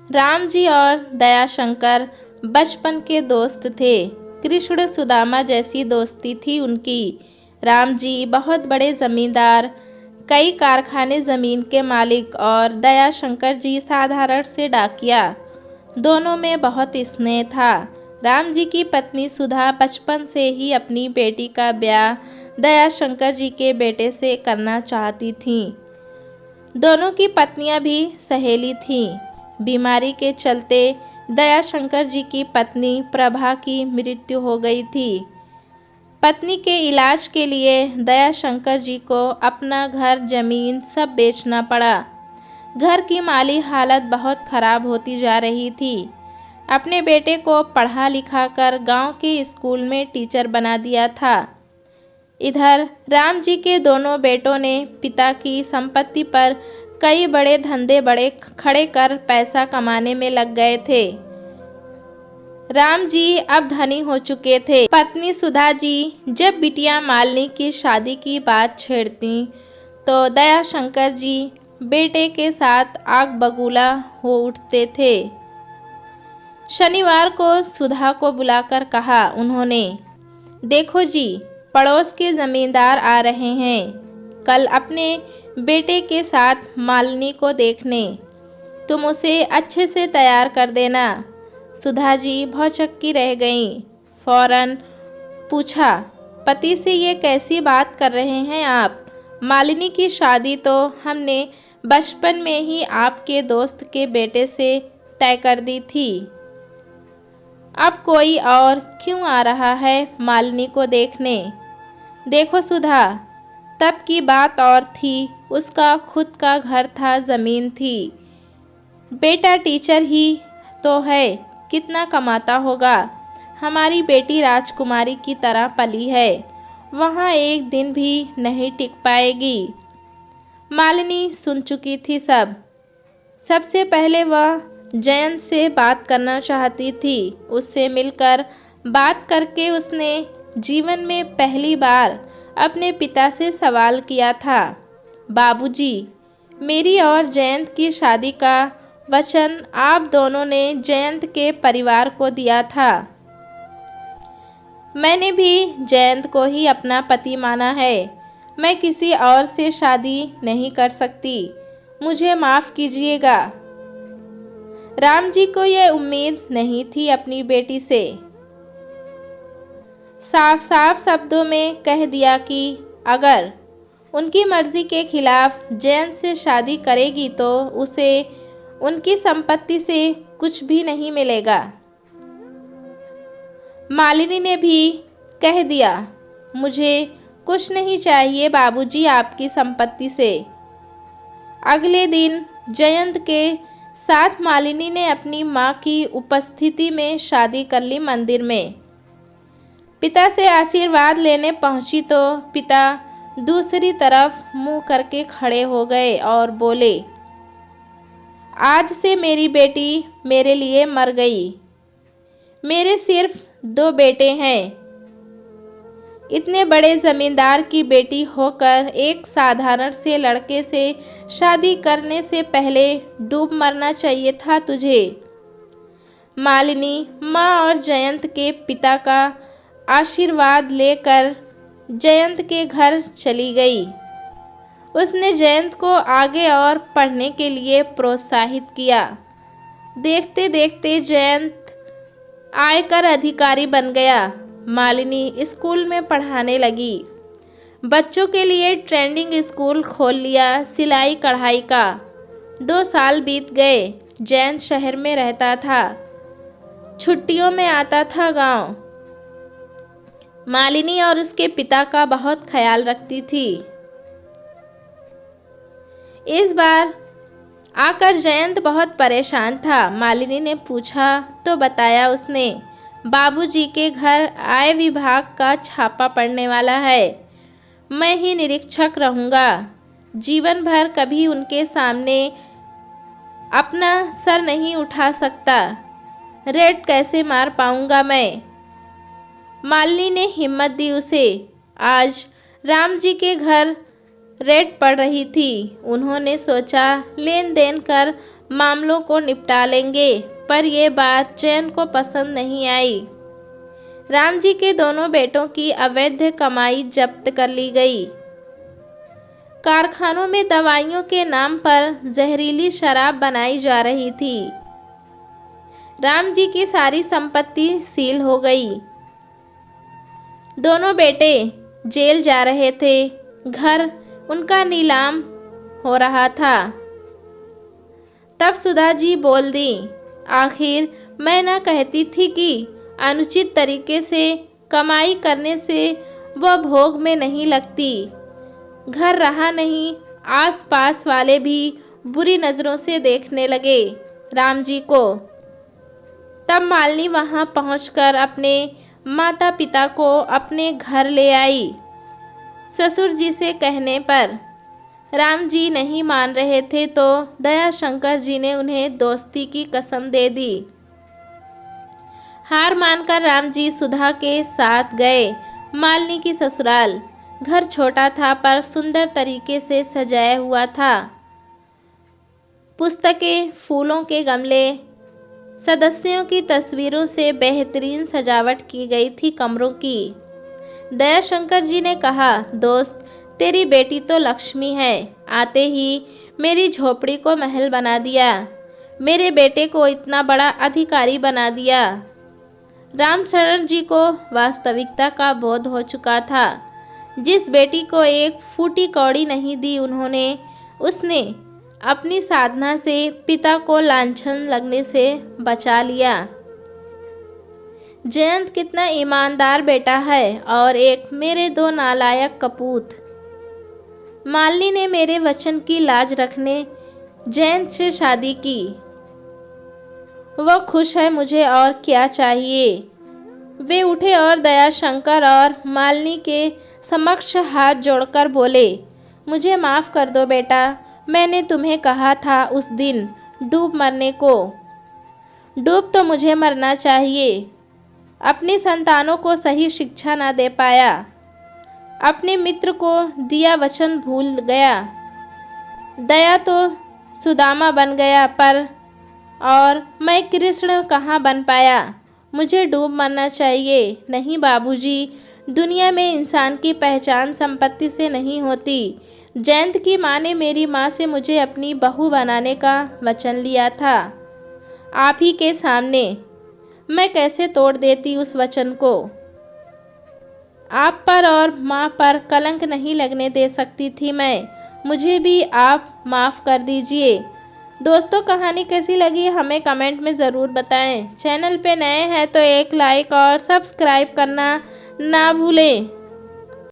राम जी और दयाशंकर बचपन के दोस्त थे। कृष्ण सुदामा जैसी दोस्ती थी उनकी। राम जी बहुत बड़े जमींदार, कई कारखाने ज़मीन के मालिक और दयाशंकर जी साधारण से डाकिया। दोनों में बहुत स्नेह था। राम जी की पत्नी सुधा बचपन से ही अपनी बेटी का ब्याह दयाशंकर जी के बेटे से करना चाहती थीं। दोनों की पत्नियां भी सहेली थीं। बीमारी के चलते दयाशंकर जी की पत्नी प्रभा की मृत्यु हो गई थी। पत्नी के इलाज के लिए दयाशंकर जी को अपना घर जमीन सब बेचना पड़ा। घर की माली हालत बहुत खराब होती जा रही थी। अपने बेटे को पढ़ा लिखा कर गांव के स्कूल में टीचर बना दिया था। इधर राम जी के दोनों बेटों ने पिता की संपत्ति पर कई बड़े धंधे बड़े खड़े कर पैसा कमाने में लग गए थे। राम जी अब धनी हो चुके थे। पत्नी सुधा जी जब बिटिया मालिनी की शादी की बात छेड़ती तो दयाशंकर जी बेटे के साथ आग बबूला हो उठते थे। शनिवार को सुधा को बुलाकर कहा उन्होंने, देखो जी, पड़ोस के जमींदार आ रहे हैं कल अपने बेटे के साथ मालिनी को देखने। तुम उसे अच्छे से तैयार कर देना। सुधा जी भौचक्की रह गईं। फौरन पूछा, पति से ये कैसी बात कर रहे हैं आप? मालिनी की शादी तो हमने बचपन में ही आपके दोस्त के बेटे से तय कर दी थी। अब कोई और क्यों आ रहा है मालिनी को देखने? देखो सुधा, तब की बात और थी। उसका खुद का घर था, ज़मीन थी। बेटा टीचर ही तो है, कितना कमाता होगा। हमारी बेटी राजकुमारी की तरह पली है, वहाँ एक दिन भी नहीं टिक पाएगी। मालिनी सुन चुकी थी सब। सबसे पहले वह जयंत से बात करना चाहती थी। उससे मिलकर बात करके उसने जीवन में पहली बार अपने पिता से सवाल किया था, बाबूजी, मेरी और जयंत की शादी का वचन आप दोनों ने जयंत के परिवार को दिया था। मैंने भी जयंत को ही अपना पति माना है। मैं किसी और से शादी नहीं कर सकती। मुझे माफ़ कीजिएगा। राम जी को यह उम्मीद नहीं थी अपनी बेटी से। साफ साफ शब्दों में कह दिया कि अगर उनकी मर्जी के खिलाफ जयंत से शादी करेगी तो उसे उनकी संपत्ति से कुछ भी नहीं मिलेगा। मालिनी ने भी कह दिया, मुझे कुछ नहीं चाहिए बाबूजी आपकी संपत्ति से। अगले दिन जयंत के साथ मालिनी ने अपनी माँ की उपस्थिति में शादी कर ली मंदिर में। पिता से आशीर्वाद लेने पहुंची तो पिता दूसरी तरफ मुंह करके खड़े हो गए और बोले, आज से मेरी बेटी मेरे लिए मर गई। मेरे सिर्फ 2 बेटे हैं। इतने बड़े जमींदार की बेटी होकर एक साधारण से लड़के से शादी करने से पहले डूब मरना चाहिए था तुझे। मालिनी माँ और जयंत के पिता का आशीर्वाद लेकर जयंत के घर चली गई। उसने जयंत को आगे और पढ़ने के लिए प्रोत्साहित किया। देखते देखते जयंत आयकर अधिकारी बन गया। मालिनी स्कूल में पढ़ाने लगी। बच्चों के लिए ट्रेंडिंग स्कूल खोल लिया सिलाई कढ़ाई का। 2 साल बीत गए। जयंत शहर में रहता था, छुट्टियों में आता था गांव। मालिनी और उसके पिता का बहुत ख्याल रखती थी। इस बार आकर जयंत बहुत परेशान था। मालिनी ने पूछा तो बताया उसने, बाबूजी के घर आय विभाग का छापा पड़ने वाला है। मैं ही निरीक्षक रहूँगा। जीवन भर कभी उनके सामने अपना सर नहीं उठा सकता। रेड कैसे मार पाऊँगा मैं? मालिनी ने हिम्मत दी उसे। आज राम जी के घर रेड पड़ रही थी। उन्होंने सोचा लेन देन कर मामलों को निपटा लेंगे, पर यह बात जयंत को पसंद नहीं आई। राम जी के दोनों बेटों की अवैध कमाई जब्त कर ली गई। कारखानों में दवाइयों के नाम पर जहरीली शराब बनाई जा रही थी। राम जी की सारी संपत्ति सील हो गई। दोनों बेटे जेल जा रहे थे। घर उनका नीलाम हो रहा था। तब सुधा जी बोल दी, आखिर मैं न कहती थी कि अनुचित तरीके से कमाई करने से वह भोग में नहीं लगती। घर रहा नहीं, आसपास वाले भी बुरी नज़रों से देखने लगे राम जी को। तब मालिनी वहां पहुंचकर अपने माता पिता को अपने घर ले आई। ससुर जी से कहने पर राम जी नहीं मान रहे थे तो दयाशंकर जी ने उन्हें दोस्ती की कसम दे दी। हार मानकर राम जी सुधा के साथ गए मालिनी की ससुराल। घर छोटा था पर सुंदर तरीके से सजाया हुआ था। पुस्तकें, फूलों के गमले, सदस्यों की तस्वीरों से बेहतरीन सजावट की गई थी कमरों की। दयाशंकर जी ने कहा, दोस्त, तेरी बेटी तो लक्ष्मी है। आते ही मेरी झोपड़ी को महल बना दिया। मेरे बेटे को इतना बड़ा अधिकारी बना दिया। रामचरण जी को वास्तविकता का बोध हो चुका था। जिस बेटी को एक फूटी कौड़ी नहीं दी उन्होंने, उसने अपनी साधना से पिता को लांछन लगने से बचा लिया। जयंत कितना ईमानदार बेटा है और एक मेरे दो नालायक कपूत। मालिनी ने मेरे वचन की लाज रखने जयंत से शादी की। वह खुश है, मुझे और क्या चाहिए। वे उठे और दयाशंकर और मालिनी के समक्ष हाथ जोड़कर बोले, मुझे माफ़ कर दो बेटा। मैंने तुम्हें कहा था उस दिन डूब मरने को। डूब तो मुझे मरना चाहिए। अपनी संतानों को सही शिक्षा ना दे पाया। अपने मित्र को दिया वचन भूल गया। दया तो सुदामा बन गया पर और मैं कृष्ण कहाँ बन पाया। मुझे डूब मरना चाहिए। नहीं बाबूजी, दुनिया में इंसान की पहचान संपत्ति से नहीं होती। जयंत की माँ ने मेरी माँ से मुझे अपनी बहू बनाने का वचन लिया था। आप ही के सामने मैं कैसे तोड़ देती उस वचन को। आप पर और माँ पर कलंक नहीं लगने दे सकती थी मैं। मुझे भी आप माफ़ कर दीजिए। दोस्तों, कहानी कैसी लगी हमें कमेंट में ज़रूर बताएं। चैनल पे नए हैं तो एक लाइक और सब्सक्राइब करना ना भूलें।